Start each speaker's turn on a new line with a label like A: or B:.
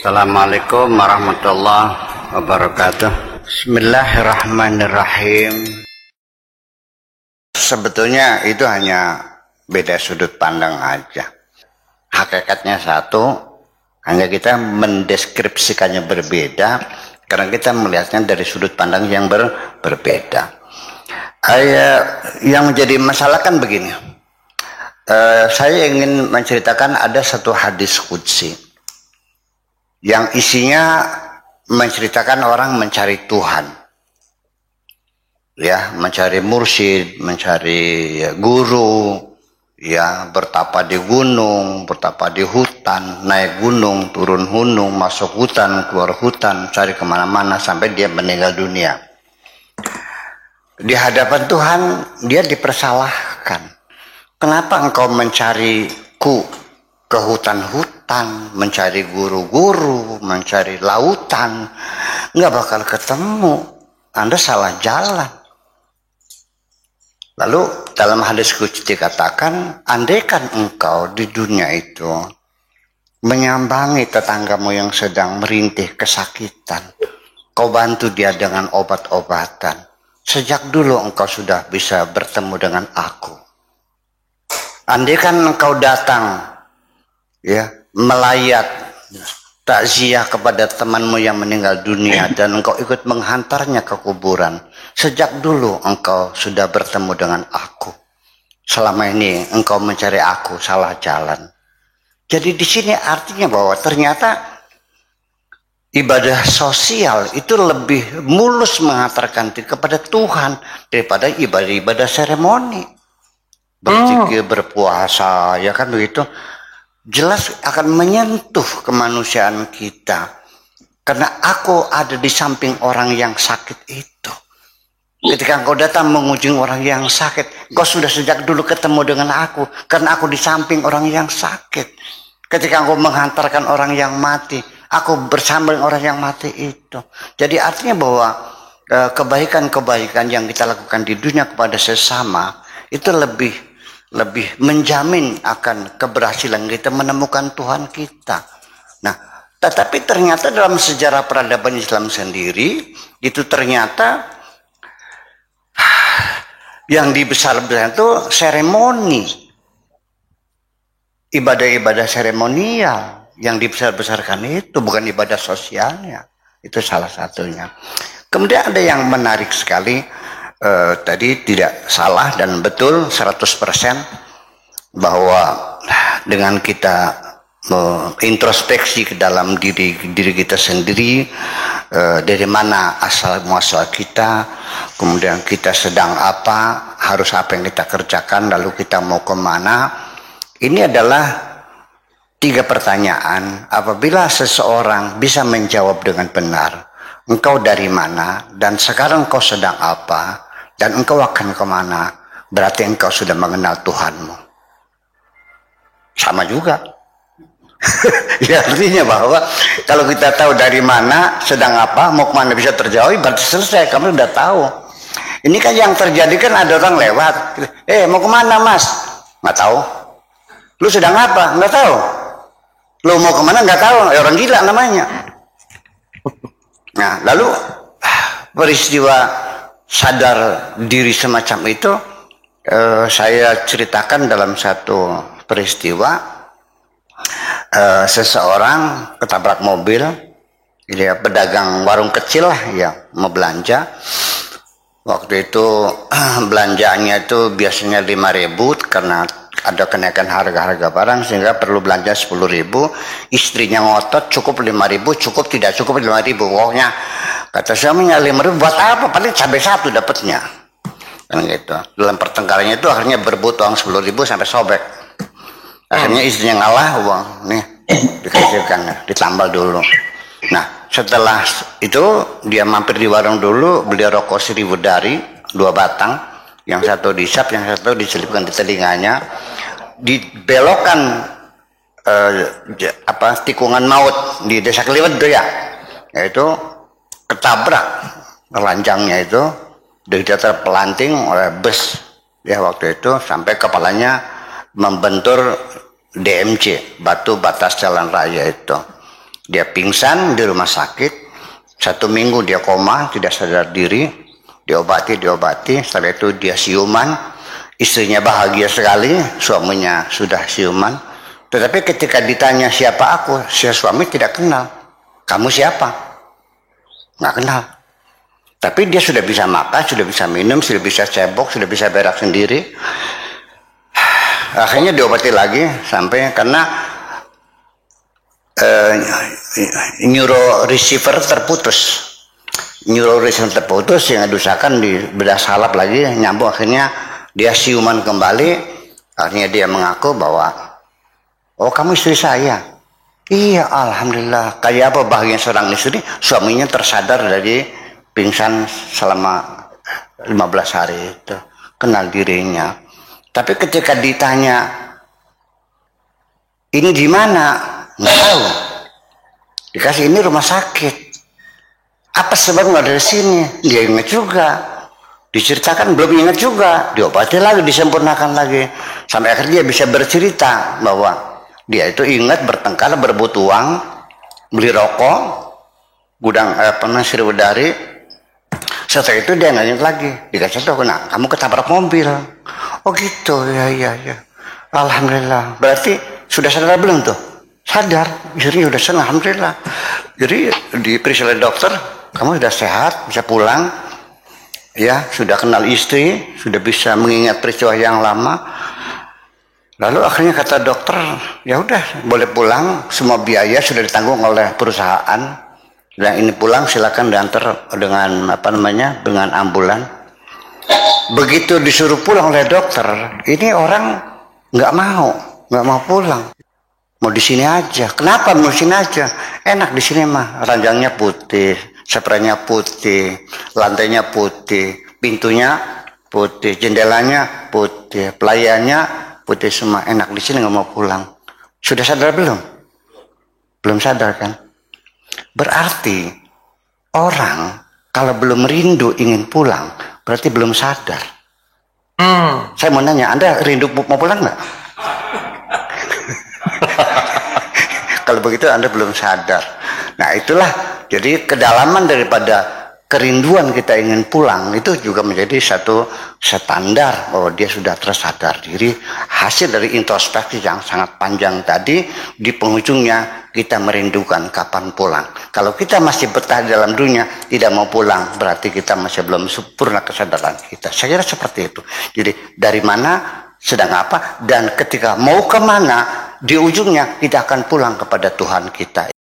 A: Assalamualaikum warahmatullahi wabarakatuh. Bismillahirrahmanirrahim. Sebetulnya itu hanya beda sudut pandang aja. Hakikatnya satu, hanya kita mendeskripsikannya berbeda karena kita melihatnya dari sudut pandang yang berbeda. Yang menjadi masalah kan begini. Saya ingin menceritakan ada satu hadis qudsi yang isinya menceritakan orang mencari Tuhan, ya, mencari mursyid, mencari guru, ya, bertapa di gunung, bertapa di hutan, naik gunung, turun gunung, masuk hutan, keluar hutan, cari kemana-mana sampai dia meninggal dunia. Di hadapan Tuhan dia dipersalahkan. Kenapa engkau mencariku ke hutan-hutan, mencari guru-guru, mencari lautan, nggak bakal ketemu. Anda salah jalan. Lalu dalam hadis qudsi dikatakan, andaikan engkau di dunia itu menyambangi tetanggamu yang sedang merintih kesakitan, kau bantu dia dengan obat-obatan, sejak dulu engkau sudah bisa bertemu dengan aku. Andaikan engkau datang, ya, melayat takziah kepada temanmu yang meninggal dunia dan engkau ikut menghantarnya ke kuburan, sejak dulu engkau sudah bertemu dengan aku. Selama ini engkau mencari aku, salah jalan. Jadi di sini artinya bahwa ternyata ibadah sosial itu lebih mulus mengantarkan kepada Tuhan daripada ibadah-ibadah seremoni. Berzikir, berpuasa, ya kan begitu. Jelas akan menyentuh kemanusiaan kita. Karena aku ada di samping orang yang sakit itu. Ketika engkau datang mengunjungi orang yang sakit, engkau sudah sejak dulu ketemu dengan aku. Karena aku di samping orang yang sakit. Ketika engkau menghantarkan orang yang mati, aku bersama dengan orang yang mati itu. Jadi artinya bahwa kebaikan-kebaikan yang kita lakukan di dunia kepada sesama itu lebih menjamin akan keberhasilan kita menemukan Tuhan kita. Nah, tetapi ternyata dalam sejarah peradaban Islam sendiri, itu ternyata yang dibesar-besarkan itu seremoni. Ibadah-ibadah seremonial yang dibesar-besarkan itu bukan ibadah sosialnya. Itu salah satunya. Kemudian ada yang menarik sekali. Tadi tidak salah dan betul 100% bahwa dengan kita introspeksi ke dalam diri kita sendiri, dari mana asal muasal kita, kemudian kita sedang apa, harus apa yang kita kerjakan, lalu kita mau kemana. Ini adalah 3 pertanyaan. Apabila seseorang bisa menjawab dengan benar, engkau dari mana dan sekarang engkau sedang apa dan engkau akan kemana, berarti engkau sudah mengenal Tuhanmu. Sama juga. Ya, artinya bahwa kalau kita tahu dari mana, sedang apa, mau kemana bisa terjauh, berarti selesai, kamu sudah tahu. Ini kan yang terjadi kan ada orang lewat, mau kemana mas? Nggak tahu. Lu sedang apa? Nggak tahu. Lu mau kemana? Nggak tahu. Orang gila namanya. Nah, lalu peristiwa sadar diri semacam itu saya ceritakan dalam satu peristiwa. Seseorang ketabrak mobil, ya, pedagang warung kecil lah, ya, mau belanja. Waktu itu belanjaannya itu biasanya 5.000 karena ada kenaikan harga-harga barang sehingga perlu belanja 10.000. Istrinya ngotot cukup 5.000, cukup tidak cukup 5.000. Pokoknya kata suaminya 5.000 buat apa? Paling cabai 1 dapatnya. Kan gitu. Dalam pertengkarannya itu akhirnya berebut uang 10.000 sampai sobek. Akhirnya istrinya ngalah, uang nih dikasihkan, ditambal dulu. Nah, setelah itu dia mampir di warung dulu, beli rokok 1.000 dari 2 batang, yang satu disap, yang satu diselipkan di telinganya, dibelokkan tikungan maut di desa Keliwet itu ya, yaitu ketabrak ranjangnya itu, dia terpelanting oleh bus ya waktu itu sampai kepalanya membentur DMC, batu batas jalan raya itu. Dia pingsan di rumah sakit. 1 minggu dia koma, tidak sadar diri. Diobati. Setelah itu dia siuman. Istrinya bahagia sekali, suaminya sudah siuman. Tetapi ketika ditanya siapa aku, si suami tidak kenal. Kamu siapa? Nggak kenal. Tapi dia sudah bisa makan, sudah bisa minum, sudah bisa cebok, sudah bisa berak sendiri. Akhirnya diobati lagi sampai karena neuro receiver terputus yang diusahakan di bedah salap lagi nyambung. Akhirnya dia siuman kembali. Akhirnya dia mengaku bahwa, oh kamu istri saya. Iya, alhamdulillah. Kayak apa bahagia seorang istri, suaminya tersadar dari pingsan selama 15 hari itu, kenal dirinya. Tapi ketika ditanya, ini di mana? Nggak tahu. Dikasih ini rumah sakit. Apa sebabnya dari sini? Dia ingat juga. Diceritakan belum ingat juga. Diobati lagi, disempurnakan lagi. Sampai akhirnya dia bisa bercerita bahwa dia itu ingat bertengkar, berebut uang, beli rokok, gudang Sriwedari. Setelah itu dia nggak ingat lagi. Dikasih tahu, nah kamu ketabrak mobil. Oh gitu, ya. Alhamdulillah. Berarti sudah sadar belum tuh? Sadar. Jadi udah senang, alhamdulillah. Jadi diperiksa oleh dokter, kamu sudah sehat, bisa pulang. Ya, sudah kenal istri, sudah bisa mengingat peristiwa yang lama. Lalu akhirnya kata dokter, ya udah boleh pulang, semua biaya sudah ditanggung oleh perusahaan. Dan ini pulang silakan diantar dengan dengan ambulan. Begitu disuruh pulang oleh dokter, ini orang nggak mau pulang. Mau di sini aja. Kenapa mau di sini aja? Enak di sini mah. Ranjangnya putih, spraynya putih, lantainya putih, pintunya putih, jendelanya putih, pelayannya putih semua. Enak di sini, nggak mau pulang. Sudah sadar belum? Belum sadar kan? Berarti orang kalau belum rindu ingin pulang, berarti belum sadar. Saya mau nanya, Anda rindu mau pulang nggak? Kalau begitu Anda belum sadar. Nah itulah, jadi kedalaman daripada kerinduan kita ingin pulang itu juga menjadi satu standar bahwa dia sudah tersadar diri. Hasil dari introspeksi yang sangat panjang tadi, di penghujungnya kita merindukan kapan pulang. Kalau kita masih betah di dalam dunia, tidak mau pulang, berarti kita masih belum sempurna kesadaran kita. Saya kira seperti itu. Jadi dari mana, sedang apa, dan ketika mau kemana, di ujungnya kita akan pulang kepada Tuhan kita.